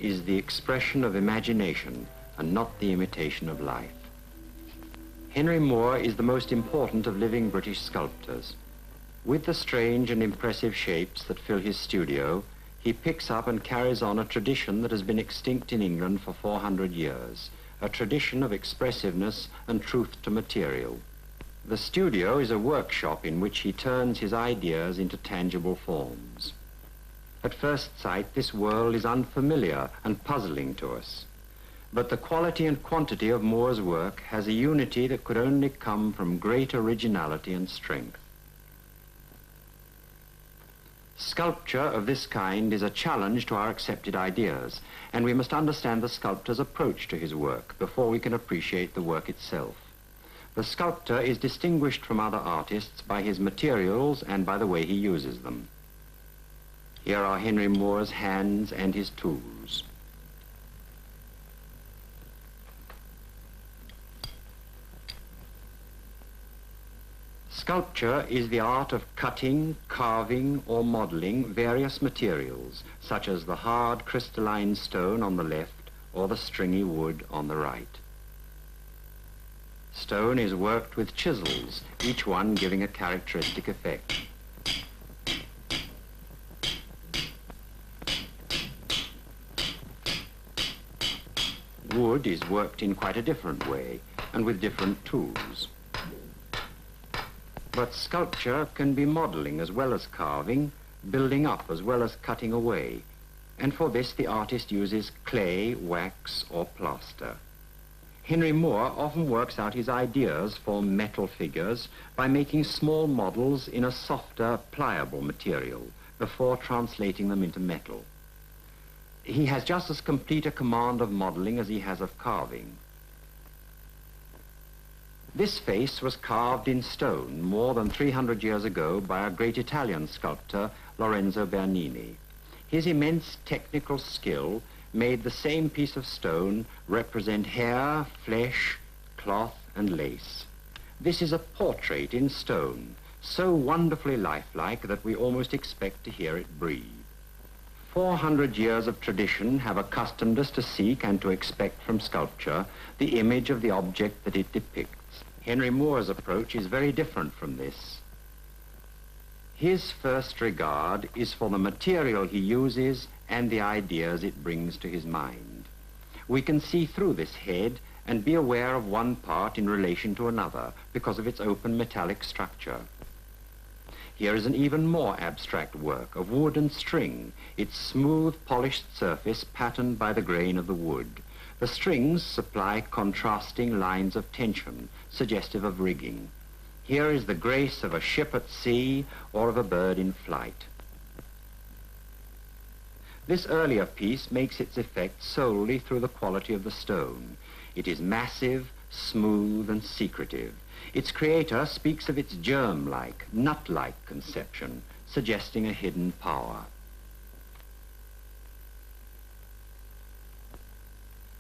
is the expression of imagination and not the imitation of life. Henry Moore is the most important of living British sculptors. With the strange and impressive shapes that fill his studio, he picks up and carries on a tradition that has been extinct in England for 400 years, a tradition of expressiveness and truth to material. The studio is a workshop in which he turns his ideas into tangible forms. At first sight, this world is unfamiliar and puzzling to us. But the quality and quantity of Moore's work has a unity that could only come from great originality and strength. Sculpture of this kind is a challenge to our accepted ideas, and we must understand the sculptor's approach to his work before we can appreciate the work itself. The sculptor is distinguished from other artists by his materials and by the way he uses them. Here are Henry Moore's hands and his tools. Sculpture is the art of cutting, carving, or modeling various materials, such as the hard crystalline stone on the left or the stringy wood on the right. Stone is worked with chisels, each one giving a characteristic effect. Wood is worked in quite a different way and with different tools. But sculpture can be modeling as well as carving, building up as well as cutting away, and for this the artist uses clay, wax, or plaster. Henry Moore often works out his ideas for metal figures by making small models in a softer, pliable material before translating them into metal. He has just as complete a command of modeling as he has of carving. This face was carved in stone more than 300 years ago by a great Italian sculptor, Lorenzo Bernini. His immense technical skill made the same piece of stone represent hair, flesh, cloth, and lace. This is a portrait in stone, so wonderfully lifelike that we almost expect to hear it breathe. 400 years of tradition have accustomed us to seek and to expect from sculpture the image of the object that it depicts. Henry Moore's approach is very different from this. His first regard is for the material he uses and the ideas it brings to his mind. We can see through this head and be aware of one part in relation to another because of its open metallic structure. Here is an even more abstract work of wood and string, its smooth, polished surface patterned by the grain of the wood. The strings supply contrasting lines of tension, suggestive of rigging. Here is the grace of a ship at sea or of a bird in flight. This earlier piece makes its effect solely through the quality of the stone. It is massive, smooth, and secretive. Its creator speaks of its germ-like, nut-like conception, suggesting a hidden power.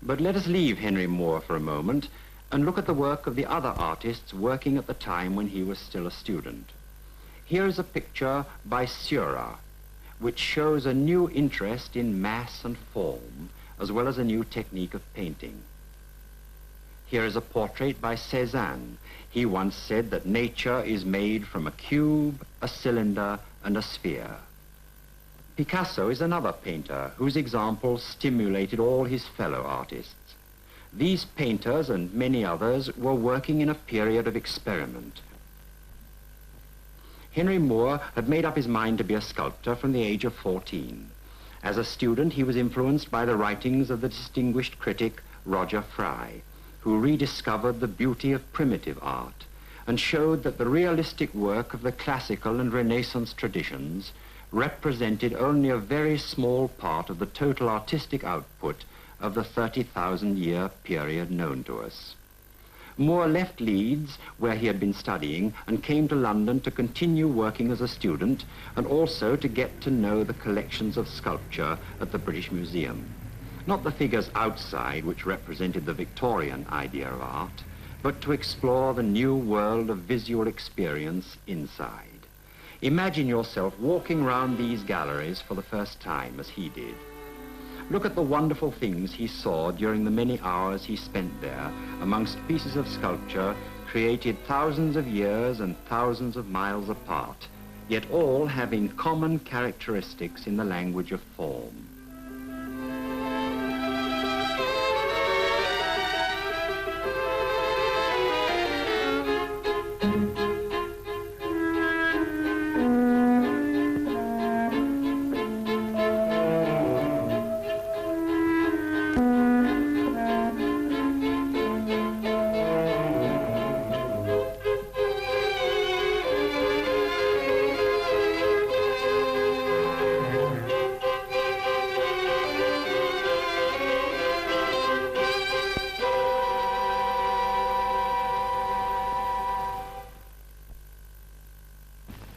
But let us leave Henry Moore for a moment and look at the work of the other artists working at the time when he was still a student. Here is a picture by Seurat, which shows a new interest in mass and form, as well as a new technique of painting. Here is a portrait by Cézanne. He once said that nature is made from a cube, a cylinder, and a sphere. Picasso is another painter whose example stimulated all his fellow artists. These painters and many others were working in a period of experiment. Henry Moore had made up his mind to be a sculptor from the age of 14. As a student, he was influenced by the writings of the distinguished critic Roger Fry, who rediscovered the beauty of primitive art and showed that the realistic work of the classical and Renaissance traditions represented only a very small part of the total artistic output of the 30,000-year period known to us. Moore left Leeds, where he had been studying, and came to London to continue working as a student and also to get to know the collections of sculpture at the British Museum. Not the figures outside, which represented the Victorian idea of art, but to explore the new world of visual experience inside. Imagine yourself walking round these galleries for the first time, as he did. Look at the wonderful things he saw during the many hours he spent there amongst pieces of sculpture created thousands of years and thousands of miles apart, yet all having common characteristics in the language of form.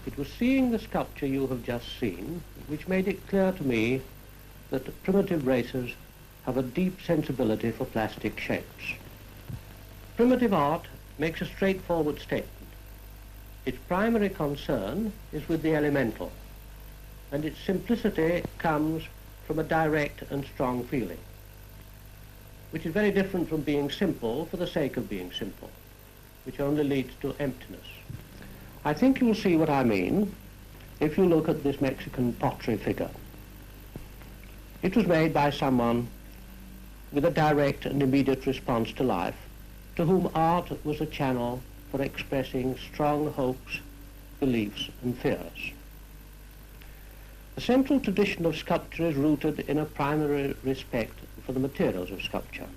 It was seeing the sculpture you have just seen which made it clear to me that primitive races have a deep sensibility for plastic shapes. Primitive art makes a straightforward statement. Its primary concern is with the elemental, and its simplicity comes from a direct and strong feeling, which is very different from being simple for the sake of being simple, which only leads to emptiness. I think you'll see what I mean if you look at this Mexican pottery figure. It was made by someone with a direct and immediate response to life, to whom art was a channel for expressing strong hopes, beliefs, and fears. The central tradition of sculpture is rooted in a primary respect for the materials of sculpture.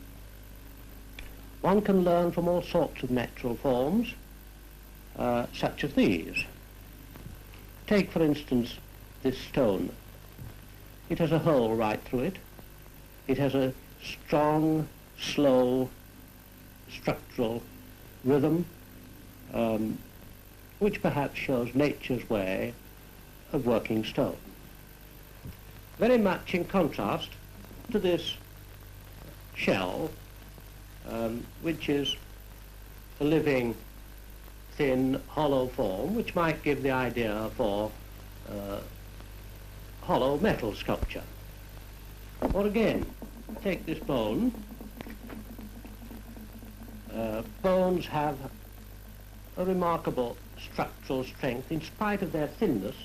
One can learn from all sorts of natural forms, such as these. Take, for instance, this stone. It has a hole right through it. It has a strong, slow, structural rhythm, which perhaps shows nature's way of working stone. Very much in contrast to this shell, which is a living, thin, hollow form, which might give the idea for hollow metal sculpture. Or again, take this bone. Bones have a remarkable structural strength in spite of their thinness.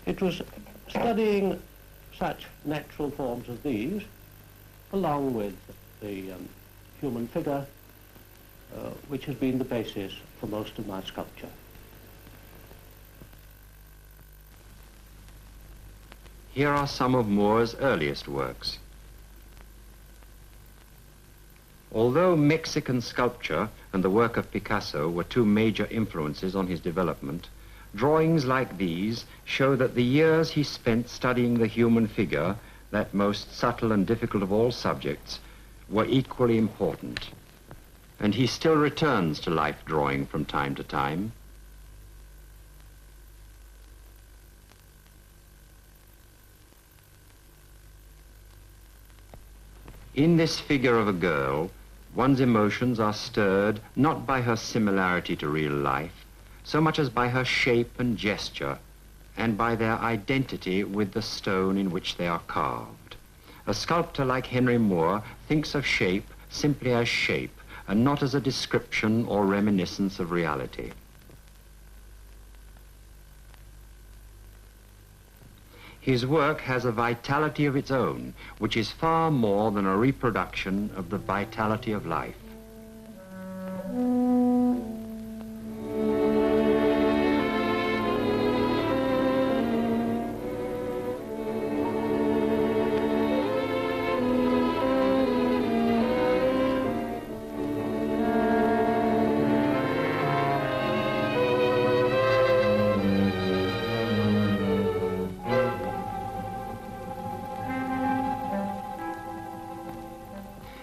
It was studying such natural forms as these, along with the human figure, which has been the basis for most of my sculpture. Here are some of Moore's earliest works. Although Mexican sculpture and the work of Picasso were two major influences on his development, drawings like these show that the years he spent studying the human figure, that most subtle and difficult of all subjects, were equally important. And he still returns to life drawing from time to time. In this figure of a girl, one's emotions are stirred not by her similarity to real life, so much as by her shape and gesture, and by their identity with the stone in which they are carved. A sculptor like Henry Moore thinks of shape simply as shape, and not as a description or reminiscence of reality. His work has a vitality of its own, which is far more than a reproduction of the vitality of life.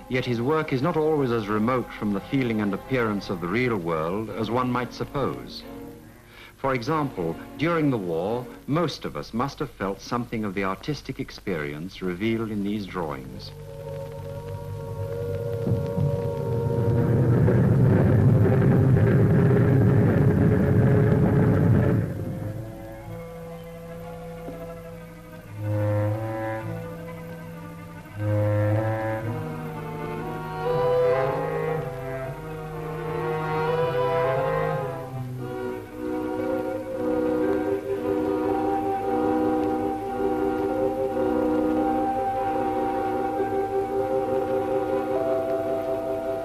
Yet his work is not always as remote from the feeling and appearance of the real world as one might suppose. For example, during the war, most of us must have felt something of the artistic experience revealed in these drawings.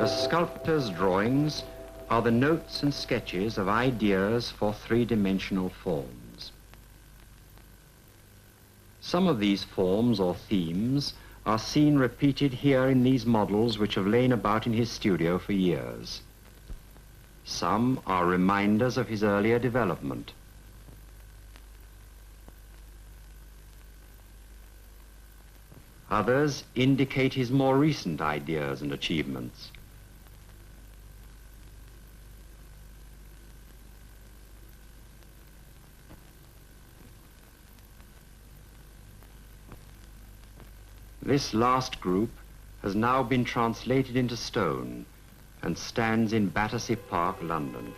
A sculptor's drawings are the notes and sketches of ideas for three-dimensional forms. Some of these forms or themes are seen repeated here in these models which have lain about in his studio for years. Some are reminders of his earlier development. Others indicate his more recent ideas and achievements. This last group has now been translated into stone and stands in Battersea Park, London.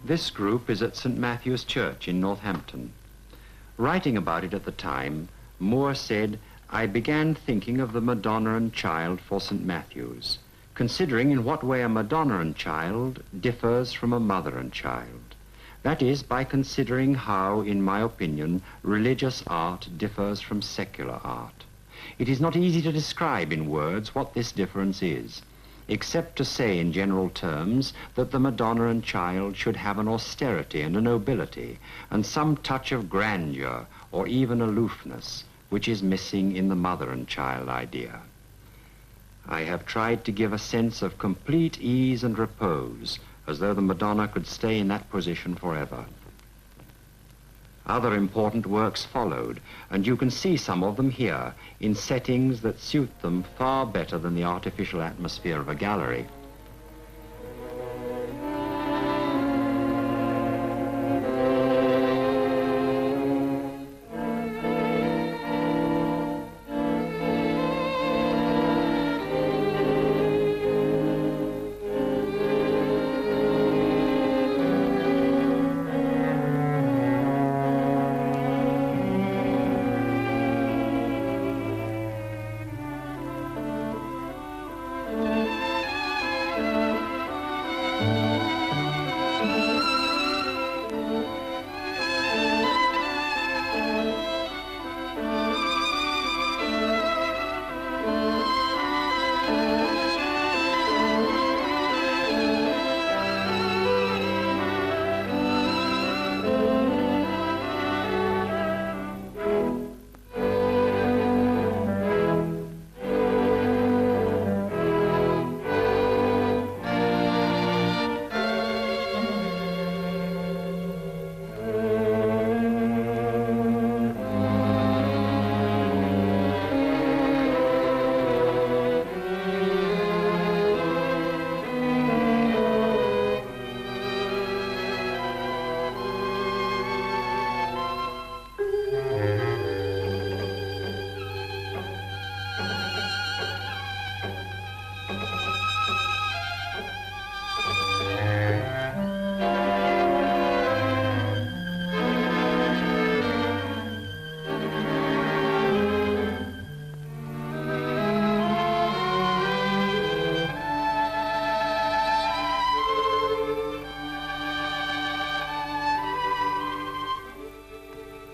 This group is at St. Matthew's Church in Northampton. Writing about it at the time, Moore said, "I began thinking of the Madonna and Child for St. Matthew's, considering in what way a Madonna and Child differs from a Mother and Child. That is, by considering how, in my opinion, religious art differs from secular art. It is not easy to describe in words what this difference is, except to say in general terms that the Madonna and Child should have an austerity and a nobility and some touch of grandeur or even aloofness, which is missing in the Mother and Child idea. I have tried to give a sense of complete ease and repose, as though the Madonna could stay in that position forever." Other important works followed, and you can see some of them here in settings that suit them far better than the artificial atmosphere of a gallery.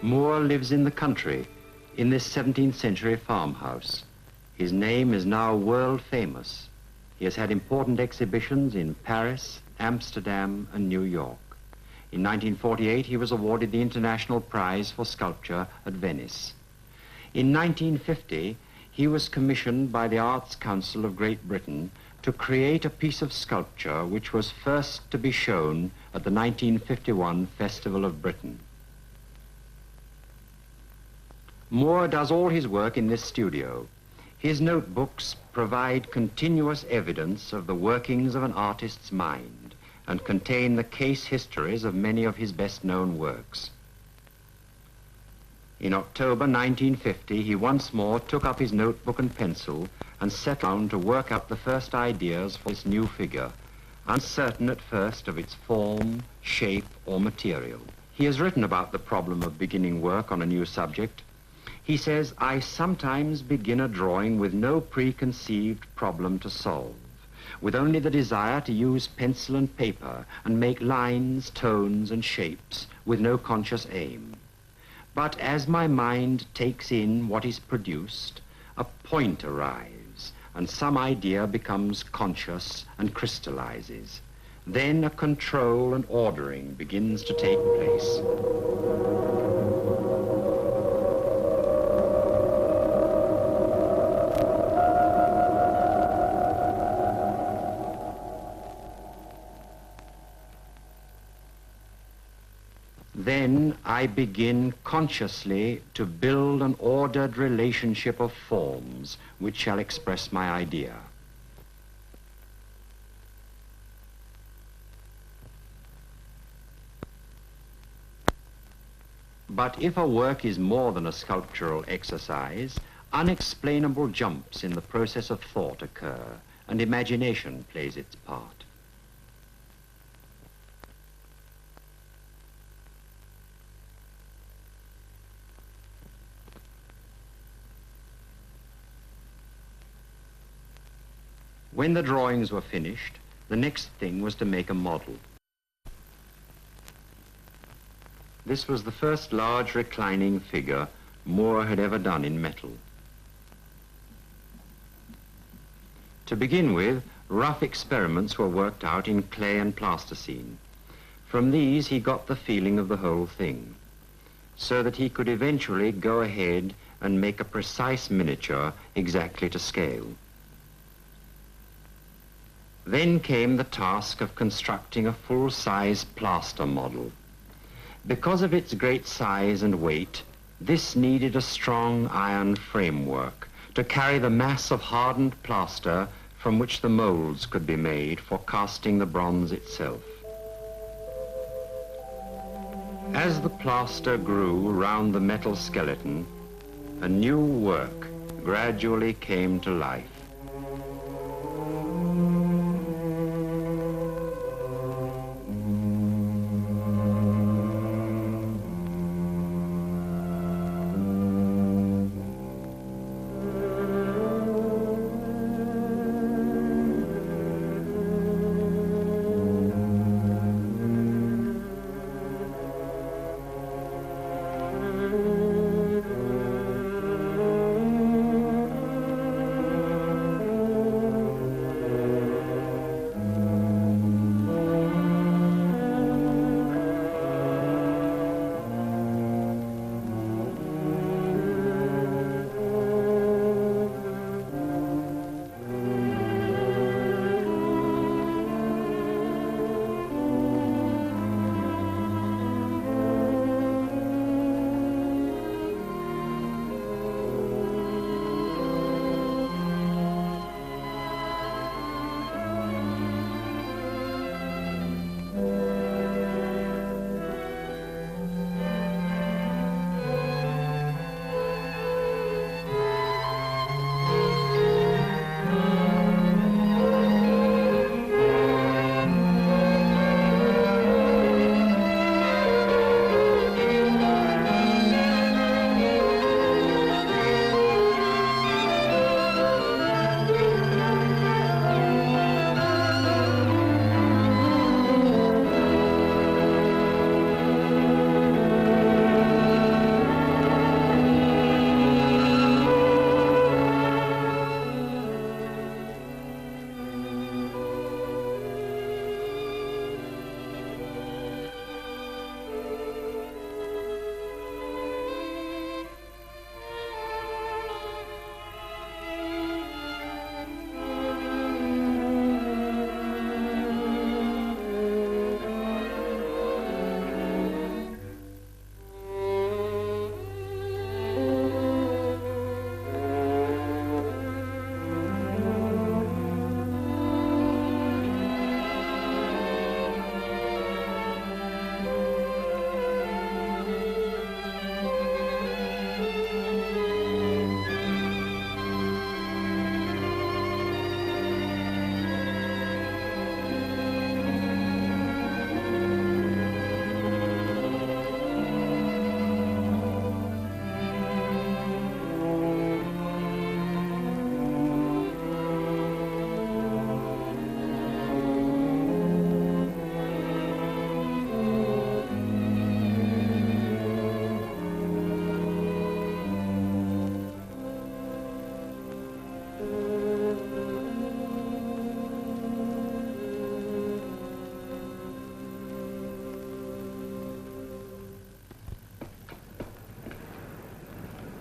Moore lives in the country, in this 17th century farmhouse. His name is now world famous. He has had important exhibitions in Paris, Amsterdam, and New York. In 1948, he was awarded the International Prize for Sculpture at Venice. In 1950, he was commissioned by the Arts Council of Great Britain to create a piece of sculpture which was first to be shown at the 1951 Festival of Britain. Moore does all his work in this studio. His notebooks provide continuous evidence of the workings of an artist's mind and contain the case histories of many of his best-known works. In October 1950, he once more took up his notebook and pencil and set down to work out the first ideas for this new figure, uncertain at first of its form, shape, or material. He has written about the problem of beginning work on a new subject. He says, "I sometimes begin a drawing with no preconceived problem to solve, with only the desire to use pencil and paper and make lines, tones, and shapes with no conscious aim. But as my mind takes in what is produced, a point arrives, and some idea becomes conscious and crystallizes. Then a control and ordering begins to take place." Then I begin consciously to build an ordered relationship of forms which shall express my idea. But if a work is more than a sculptural exercise, unexplainable jumps in the process of thought occur, and imagination plays its part. When the drawings were finished, the next thing was to make a model. This was the first large reclining figure Moore had ever done in metal. To begin with, rough experiments were worked out in clay and plasticine. From these he got the feeling of the whole thing, so that he could eventually go ahead and make a precise miniature exactly to scale. Then came the task of constructing a full-size plaster model. Because of its great size and weight, this needed a strong iron framework to carry the mass of hardened plaster from which the molds could be made for casting the bronze itself. As the plaster grew round the metal skeleton, a new work gradually came to life.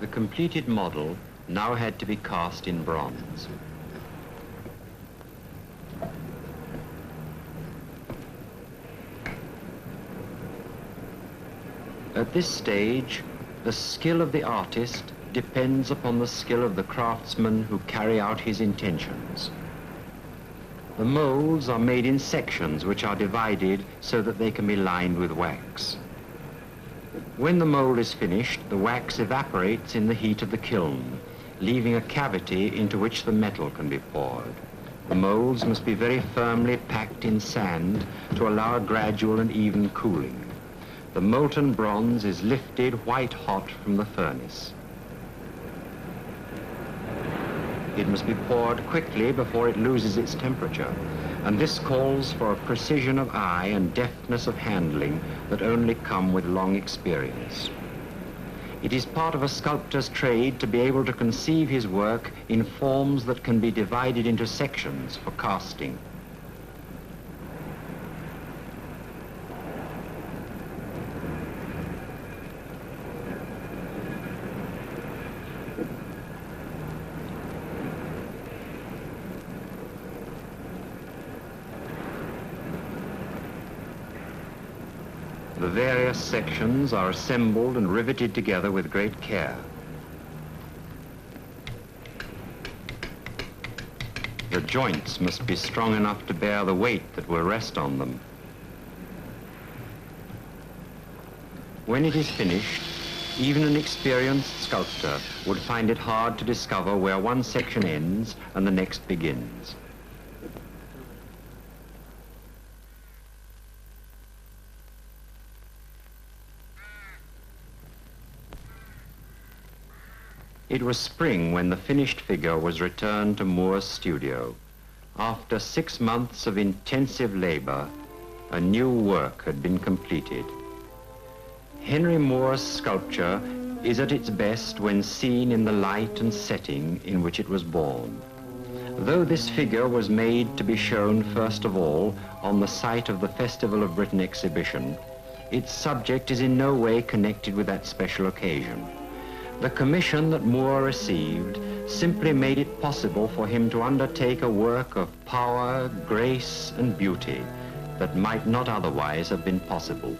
completed model now had to be cast in bronze. At this stage, the skill of the artist depends upon the skill of the craftsman who carry out his intentions. The molds are made in sections which are divided so that they can be lined with wax. When the mold is finished, the wax evaporates in the heat of the kiln, leaving a cavity into which the metal can be poured. The molds must be very firmly packed in sand to allow a gradual and even cooling. The molten bronze is lifted white hot from the furnace. It must be poured quickly before it loses its temperature, and this calls for a precision of eye and deftness of handling that only come with long experience. It is part of a sculptor's trade to be able to conceive his work in forms that can be divided into sections for casting. The various sections are assembled and riveted together with great care. The joints must be strong enough to bear the weight that will rest on them. When it is finished, even an experienced sculptor would find it hard to discover where one section ends and the next begins. It was spring when the finished figure was returned to Moore's studio. After 6 months of intensive labor, a new work had been completed. Henry Moore's sculpture is at its best when seen in the light and setting in which it was born. Though this figure was made to be shown first of all on the site of the Festival of Britain exhibition, its subject is in no way connected with that special occasion. The commission that Moore received simply made it possible for him to undertake a work of power, grace, and beauty that might not otherwise have been possible.